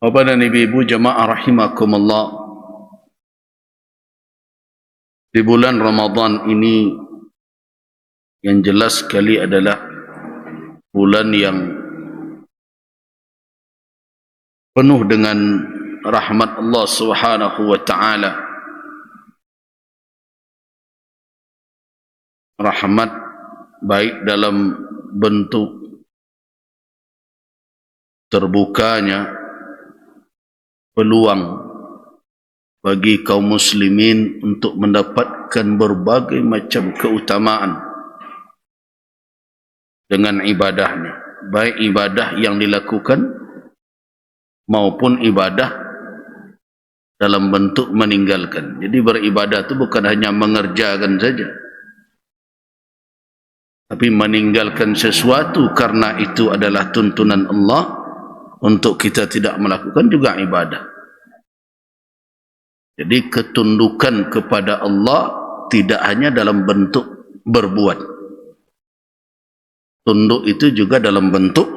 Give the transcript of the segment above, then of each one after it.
Bapak dan ibu-ibu jamaah rahimakumullah, di bulan Ramadan ini yang jelas sekali adalah bulan yang penuh dengan rahmat Allah Subhanahu wa taala. Rahmat baik dalam bentuk terbukanya peluang bagi kaum muslimin untuk mendapatkan berbagai macam keutamaan dengan ibadahnya, baik ibadah yang dilakukan maupun ibadah dalam bentuk meninggalkan. Jadi beribadah itu bukan hanya mengerjakan saja, tapi meninggalkan sesuatu karena itu adalah tuntunan Allah untuk kita tidak melakukan juga ibadah. Jadi ketundukan kepada Allah tidak hanya dalam bentuk berbuat. Tunduk itu juga dalam bentuk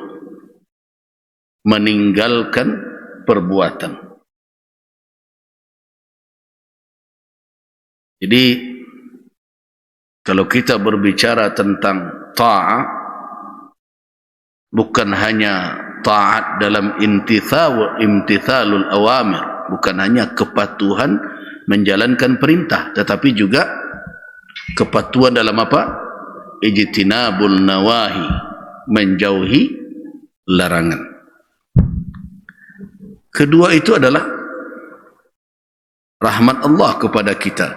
meninggalkan perbuatan. Jadi kalau kita berbicara tentang ta'ah, bukan hanya ta'at dalam imtithalul awamir, bukan hanya kepatuhan menjalankan perintah, tetapi juga kepatuhan dalam apa? Ijtinabul nawahi, menjauhi larangan. Kedua itu adalah rahmat Allah kepada kita.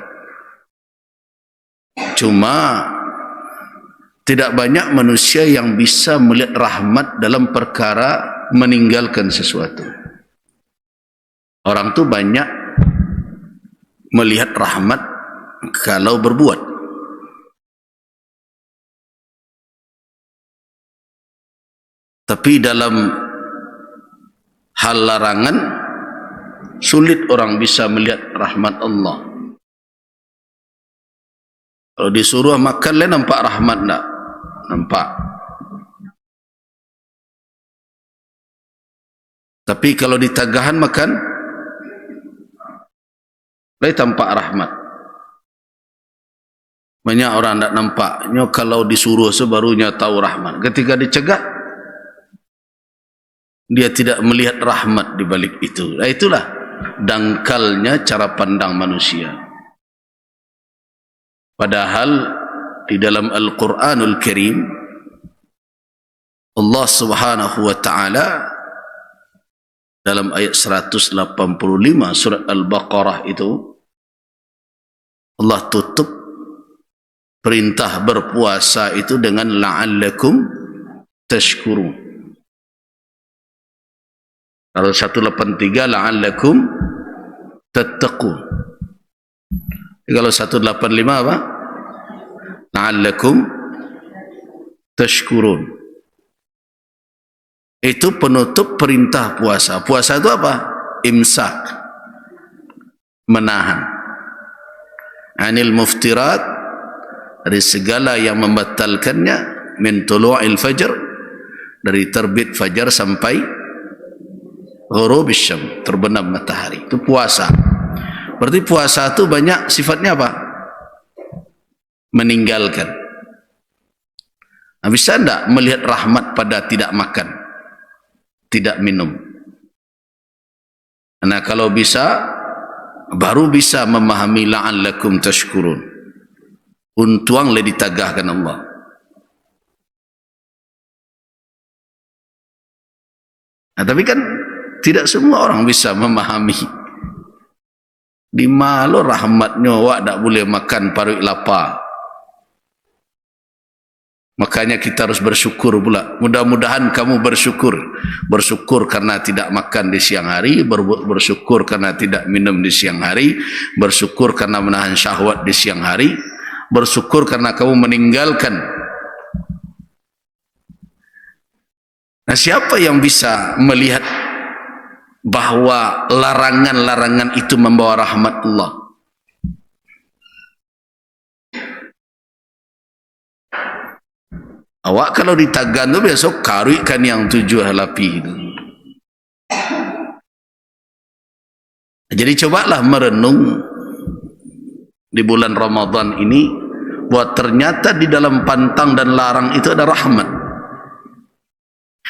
Cuma tidak banyak manusia yang bisa melihat rahmat dalam perkara meninggalkan sesuatu. Orang tu banyak melihat rahmat kalau berbuat. Tapi dalam hal larangan, sulit orang bisa melihat rahmat Allah. Kalau disuruh makan, le nampak rahmat tak? Nampak. Tapi kalau ditagahan makan, le tampak rahmat. Banyak orang tak nampaknya, kalau disuruh sebarunya tahu rahmat. Ketika dicegah, dia tidak melihat rahmat di balik itu. Nah, itulah dangkalnya cara pandang manusia. Padahal di dalam Al-Quranul Karim, Allah Subhanahu wa taala dalam ayat 185 surat Al-Baqarah itu, Allah tutup perintah berpuasa itu dengan la'allakum tashkurun. Kalau 183 la'allakum tattaqun. Kalau 185 apa? La'allakum tashkurun. Itu penutup perintah puasa. Puasa itu apa? Imsak, menahan anil muftirat, dari segala yang membatalkannya, min tulu'il fajr, dari terbit fajar sampai ghurubis syam, terbenam matahari. Itu puasa. Berarti puasa itu banyak sifatnya apa? Meninggalkan. Nah, bisa tidak melihat rahmat pada tidak makan, tidak minum? Nah, kalau bisa, baru bisa memahami la'allakum tashkurun. Untuang le ditagahkan Allah. Nah, tapi kan tidak semua orang bisa memahami. Di mana rahmatnya awak tak boleh makan paruh lapar. Makanya kita harus bersyukur pula. Mudah-mudahan kamu bersyukur. Bersyukur karena tidak makan di siang hari, bersyukur karena tidak minum di siang hari, bersyukur karena menahan syahwat di siang hari, bersyukur karena kamu meninggalkan. Nah, siapa yang bisa melihat bahwa larangan-larangan itu membawa rahmat Allah? Awak kalau ditagan tu besok karuikan yang 7 halapi itu. Jadi cobalah merenung di bulan Ramadan ini, bahwa ternyata di dalam pantang dan larang itu ada rahmat.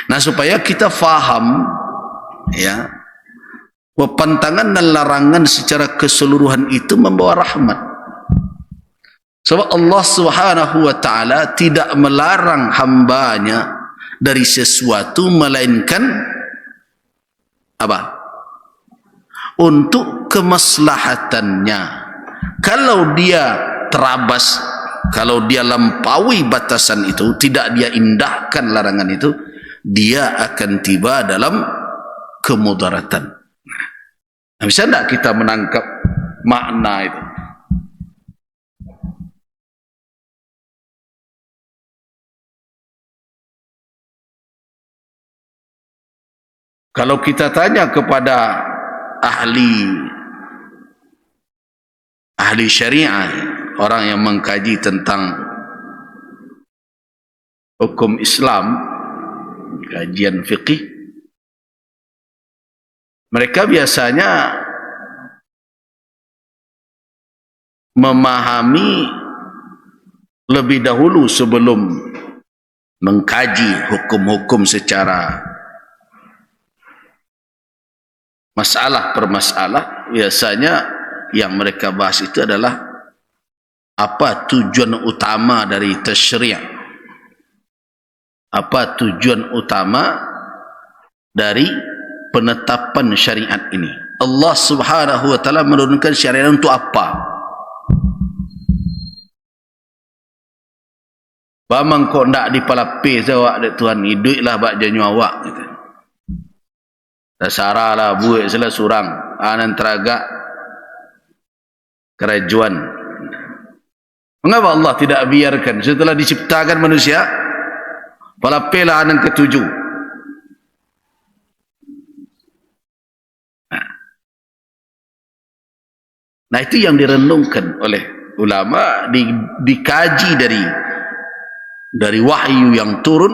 Nah, supaya kita faham ya, bahwa pantangan dan larangan secara keseluruhan itu membawa rahmat. Sebab Allah Subhanahu wa taala tidak melarang hambanya dari sesuatu melainkan apa? Untuk kemaslahatannya. Kalau dia terabas, kalau dia lampaui batasan itu, tidak dia indahkan larangan itu, dia akan tiba dalam kemudaratan. Nah, bisa tidak kita menangkap makna itu? Kalau kita tanya kepada ahli syariah, orang yang mengkaji tentang hukum Islam, kajian fiqih, mereka biasanya memahami lebih dahulu sebelum mengkaji hukum-hukum secara masalah per masalah. Biasanya yang mereka bahas itu adalah apa tujuan utama dari tasyri', apa tujuan utama dari penetapan syariat ini. Allah Subhanahu wa taala menurunkan syariat untuk apa? Bamang kok ndak dipalapis awak dek Tuhan, hiduplah bak janyu awak gitu. Dasaralah buik sela surang anan teragak kerajuan. Mengapa Allah tidak biarkan setelah diciptakan manusia palapela anan ketujuh? Nah, itu yang direnungkan oleh ulama, dikaji dari wahyu yang turun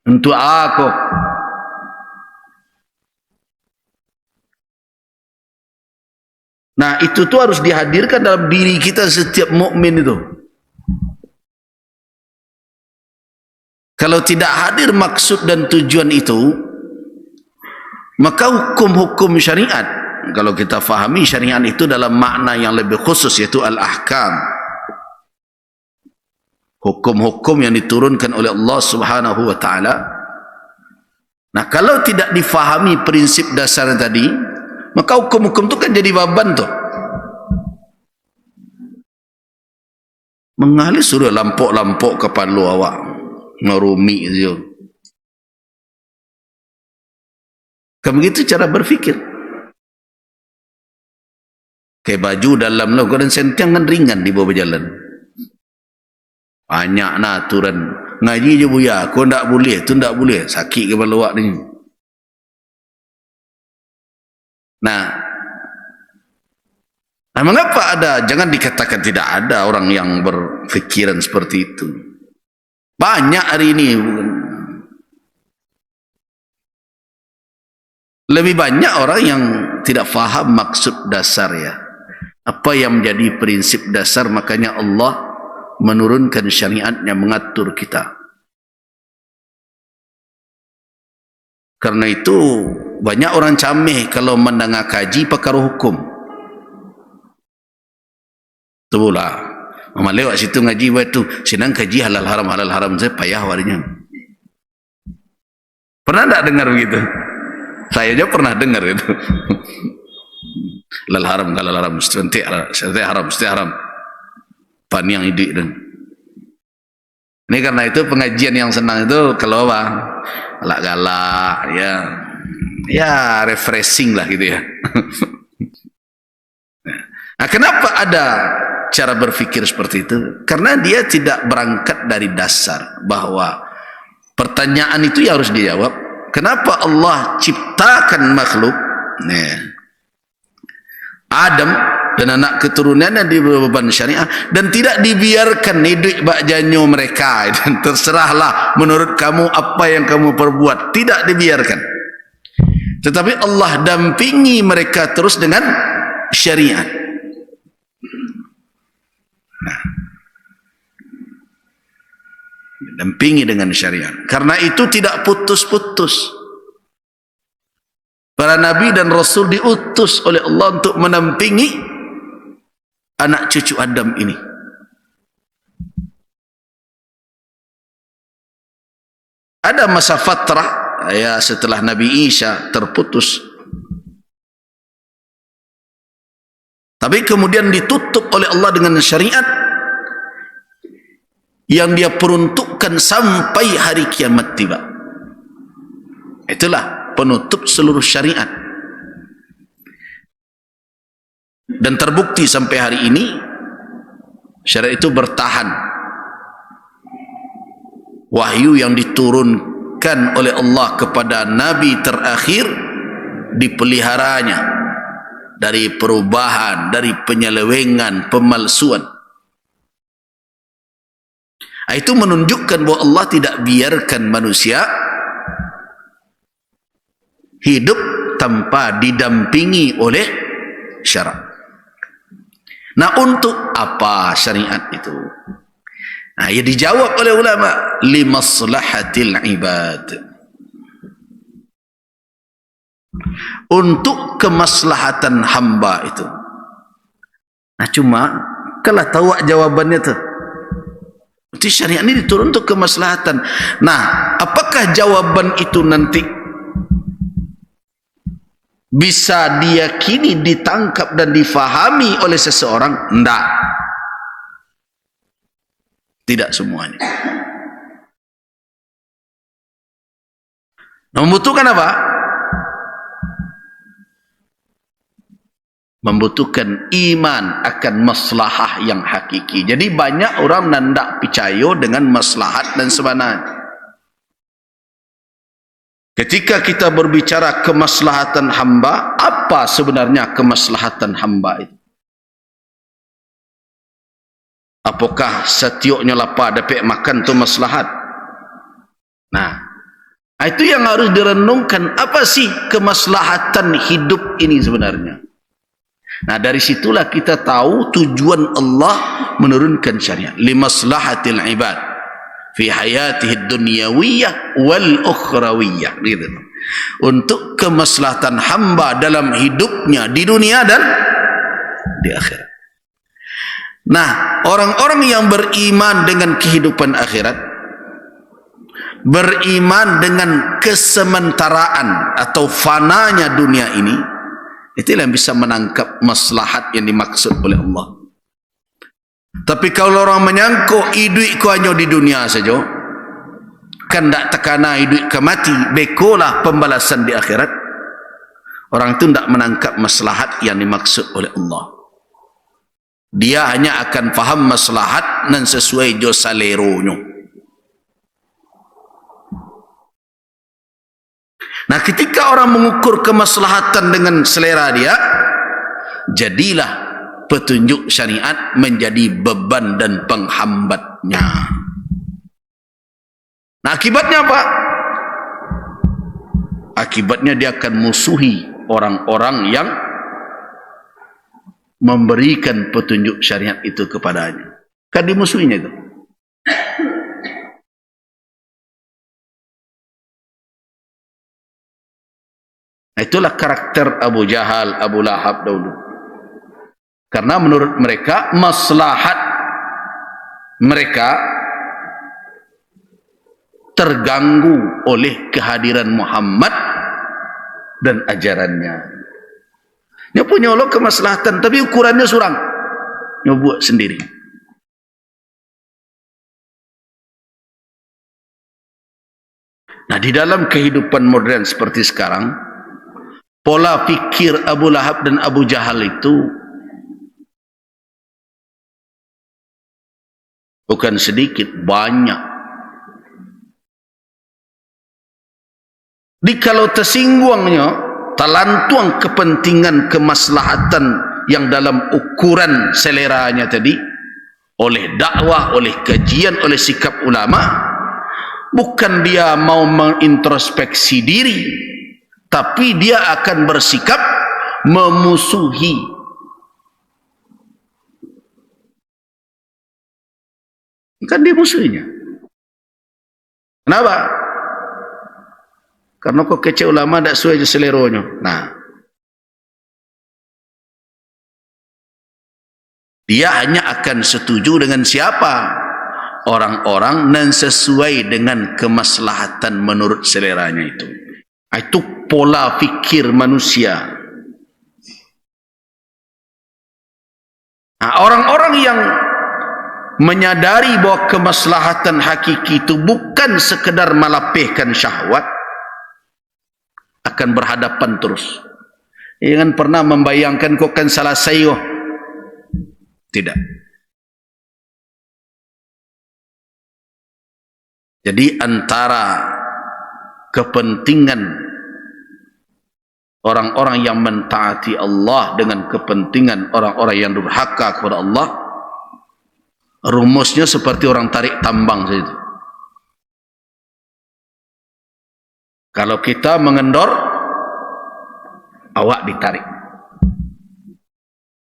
untuk aku. Nah, itu tuh harus dihadirkan dalam diri kita setiap mukmin itu. Kalau tidak hadir maksud dan tujuan itu, maka hukum-hukum syariat, kalau kita fahami syariat itu dalam makna yang lebih khusus, yaitu al-ahkam, hukum-hukum yang diturunkan oleh Allah Subhanahu wa taala. Nah, kalau tidak difahami prinsip dasar tadi, maka hukum-hukum itu kan jadi beban tuh. Mengalir suruh lampok-lampok kepala awak, ngerumi itu. Kan begitu cara berfikir. Kayak baju dalam lo, kadang sentiang kan ringan di bawah jalan. Banyak nah aturan. Ngaji je buya, kau tak boleh, tu tak boleh. Sakit kepala awak ni. Nah, mengapa ada? Jangan dikatakan tidak ada orang yang berfikiran seperti itu. Banyak hari ini. Lebih banyak orang yang tidak faham maksud dasar ya. Apa yang menjadi prinsip dasar, makanya Allah menurunkan syariatnya mengatur kita. Karena itu banyak orang camih kalau mendengar kaji perkara hukum. Tu pula mama lewat situ ngaji waktu senang kaji halal haram saya payah warinya. Pernah tak dengar begitu? Saya aja pernah dengar itu. Halal haram mesti haram pan yang hidup dan ini. Karena itu pengajian yang senang itu kalau apa galak-galak ya refreshing lah gitu ya. Nah, kenapa ada cara berpikir seperti itu? Karena dia tidak berangkat dari dasar bahwa pertanyaan itu ya harus dijawab. Kenapa Allah ciptakan makhluk Adam dan anak keturunannya diberi beban syariah dan tidak dibiarkan hidup bak janyo mereka dan terserahlah menurut kamu apa yang kamu perbuat, tidak dibiarkan. Tetapi Allah dampingi mereka terus dengan syariat. Nah, dampingi dengan syariat. Karena itu tidak putus-putus. Para nabi dan rasul diutus oleh Allah untuk menampingi anak cucu Adam ini. Ada masa fatrah ya, setelah Nabi Isa terputus, tapi kemudian ditutup oleh Allah dengan syariat yang dia peruntukkan sampai hari kiamat tiba. Itulah penutup seluruh syariat. Dan terbukti sampai hari ini syariat itu bertahan. Wahyu yang diturunkan oleh Allah kepada Nabi terakhir dipeliharanya dari perubahan, dari penyelewengan, pemalsuan. Itu menunjukkan bahwa Allah tidak biarkan manusia hidup tanpa didampingi oleh syariat. Nah, untuk apa syariat itu? Nah, ia dijawab oleh ulama, limaslahatil ibad, untuk kemaslahatan hamba itu. Nah, cuma kalau tahu jawabannya tu, berarti syariat ini diturun untuk kemaslahatan. Nah, apakah jawaban itu nanti bisa diyakini, ditangkap dan difahami oleh seseorang? Tidak. Tidak semuanya. Membutuhkan apa? Membutuhkan iman akan maslahah yang hakiki. Jadi banyak orang nandak percaya dengan maslahat dan sebenarnya. Ketika kita berbicara kemaslahatan hamba, apa sebenarnya kemaslahatan hamba itu? Apakah setioknya lapar dapat makan tu maslahat? Nah, itu yang harus direnungkan. Apa sih kemaslahatan hidup ini sebenarnya? Nah, dari situlah kita tahu tujuan Allah menurunkan syariat. Limaslahatil ibad fi hayatihi dunyawiyah wal ukhrawiyah. Gitu. Untuk kemaslahatan hamba dalam hidupnya di dunia dan di akhirat. Nah, orang-orang yang beriman dengan kehidupan akhirat, beriman dengan kesementaraan atau fananya dunia ini, itulah yang bisa menangkap maslahat yang dimaksud oleh Allah. Tapi kalau orang menyangkut hidup ku hanya di dunia saja, kan tak tekana hidup ke mati, bekolah pembalasan di akhirat, orang itu tidak menangkap maslahat yang dimaksud oleh Allah. Dia hanya akan faham maslahat dan sesuai jo saleronya. Nah, ketika orang mengukur kemaslahatan dengan selera dia, jadilah petunjuk syariat menjadi beban dan penghambatnya. Nah, akibatnya apa? Akibatnya dia akan musuhi orang-orang yang memberikan petunjuk syariat itu kepadanya. Kan dimusuhinya itu. Itulah karakter Abu Jahal, Abu Lahab dahulu. Karena menurut mereka maslahat mereka terganggu oleh kehadiran Muhammad dan ajarannya. Dia punya Allah kemaslahatan, tapi ukurannya surang. Dia buat sendiri. Nah, di dalam kehidupan modern seperti sekarang, pola fikir Abu Lahab dan Abu Jahal itu bukan sedikit, banyak. Kalau tersinggungnya talantuang kepentingan kemaslahatan yang dalam ukuran seleranya tadi, oleh dakwah, oleh kajian, oleh sikap ulama, bukan dia mau mengintrospeksi diri, tapi dia akan bersikap memusuhi. Kan dia musuhnya. Kenapa? Karena kok kece ulama tak sesuai seleronya. Nah, dia hanya akan setuju dengan siapa? Orang-orang yang sesuai dengan kemaslahatan menurut seleranya itu. Itu pola fikir manusia. Nah, orang-orang yang menyadari bahwa kemaslahatan hakiki itu bukan sekedar melapihkan syahwat, akan berhadapan terus. Jangan pernah membayangkan kok kan salah saya. Tidak. Jadi antara kepentingan orang-orang yang mentaati Allah dengan kepentingan orang-orang yang durhaka kepada Allah, rumusnya seperti orang tarik tambang saja. Kalau kita mengendor, awak ditarik.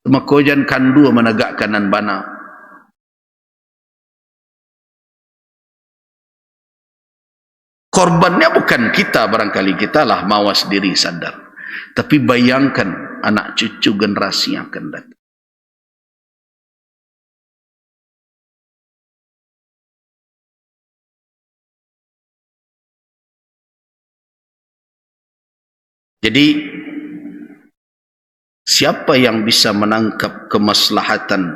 Makojan kandu menegakkan dan bana. Korbannya bukan kita, barangkali kita lah mawas diri sadar. Tapi bayangkan anak cucu generasi yang akan datang. Jadi siapa yang bisa menangkap kemaslahatan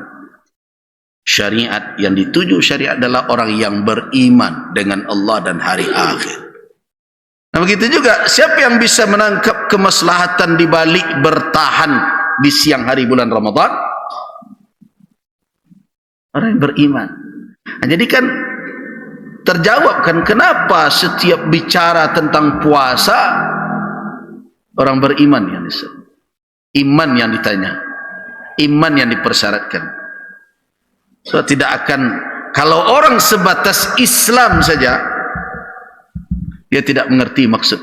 syariat yang dituju syariat adalah orang yang beriman dengan Allah dan hari akhir. Nah begitu juga siapa yang bisa menangkap kemaslahatan di balik bertahan di siang hari bulan Ramadan? Orang yang beriman. Nah, jadi kan terjawabkan kenapa setiap bicara tentang puasa orang beriman yang disebut. Iman yang ditanya, iman yang dipersyaratkan. So tidak akan, kalau orang sebatas Islam saja, dia tidak mengerti maksud.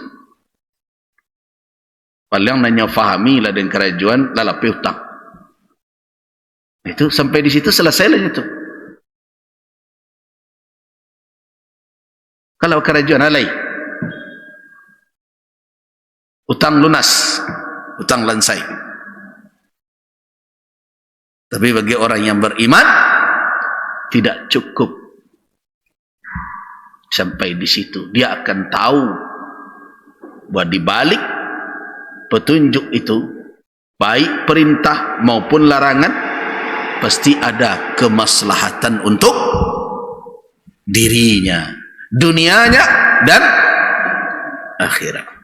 Paling nanya fahami lah dengan kerajuan lalapi utang. Itu sampai di situ selesai lah itu. Kalau kerajuan alai, utang lunas, utang lansai. Tapi bagi orang yang beriman tidak cukup sampai di situ. Dia akan tahu bahwa di balik petunjuk itu, baik perintah maupun larangan, pasti ada kemaslahatan untuk dirinya, dunianya dan akhirat.